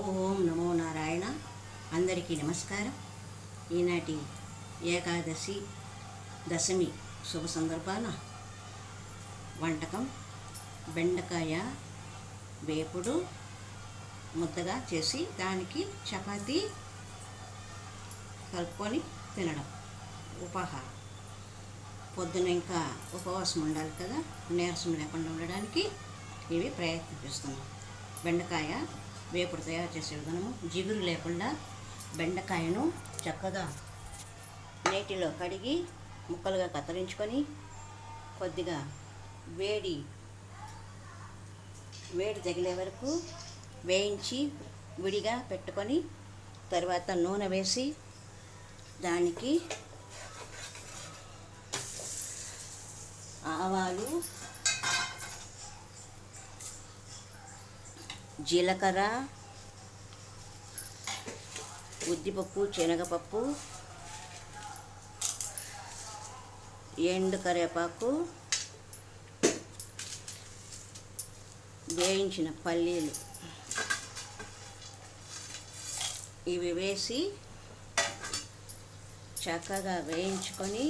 ఓం నమో నారాయణ. అందరికీ నమస్కారం. ఈనాటి ఏకాదశి దశమి శుభ సందర్భాన వంటకం బెండకాయ వేపుడు ముద్దగా చేసి దానికి చపాతీ కలుపుకొని తినడం ఉపాహారం. పొద్దున ఇంకా ఉపవాసం ఉండాలి కదా, నీరసం లేకుండా ఉండడానికి ఇవి ప్రయత్నిస్తున్నాం. బెండకాయ వేపుడు తయారు చేసే విధానము: జిగురు లేకుండా బెండకాయను చక్కగా నీటిలో కడిగి ముక్కలుగా కత్తిరించుకొని కొద్దిగా వేడి తగిలే వరకు వేయించి విడిగా పెట్టుకొని తర్వాత నూనె వేసి దానికి ఆవాలు, జీలకర్ర, ఉద్దిపప్పు, శనగపప్పు, ఎండు కరివేపాకు, వేయించిన పల్లీలు ఇవి వేసి చక్కగా వేయించుకొని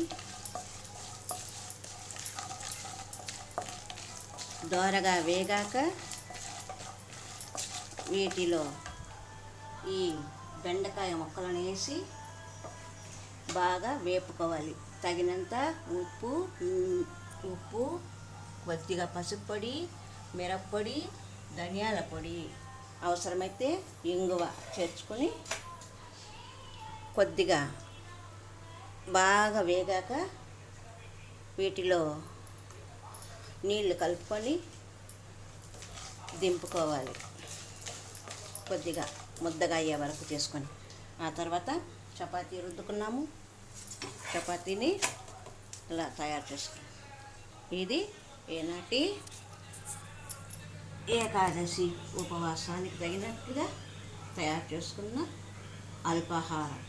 దోరగా వేగాక వీటిలో ఈ బెండకాయ ముక్కలను వేసి బాగా వేపుకోవాలి. తగినంత ఉప్పు, కొద్దిగా పసుపు పొడి, మిరప్పొడి, ధనియాల పొడి, అవసరమైతే ఇంగువ చేర్చుకొని కొద్దిగా బాగా వేగాక వీటిలో నీళ్లు కలుపుకొని దింపుకోవాలి. కొద్దిగా ముద్దగా అయ్యే వరకు చేసుకొని ఆ తర్వాత చపాతీ రుద్దుకున్నాము. చపాతీని ఇలా తయారు చేసుకున్నాం. ఇది ఈనాటి ఏకాదశి ఉపవాసానికి తగినట్టుగా తయారు చేసుకున్న అల్పాహారం.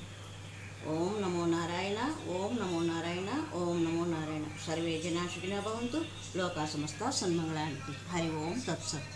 ఓం నమో నారాయణ, ఓం నమో నారాయణ, ఓం నమో నారాయణ. సర్వే జనా సుఖినో భవంతు, లోకా సమస్తా సన్మంగళాంతి. హరి ఓం తత్సత్.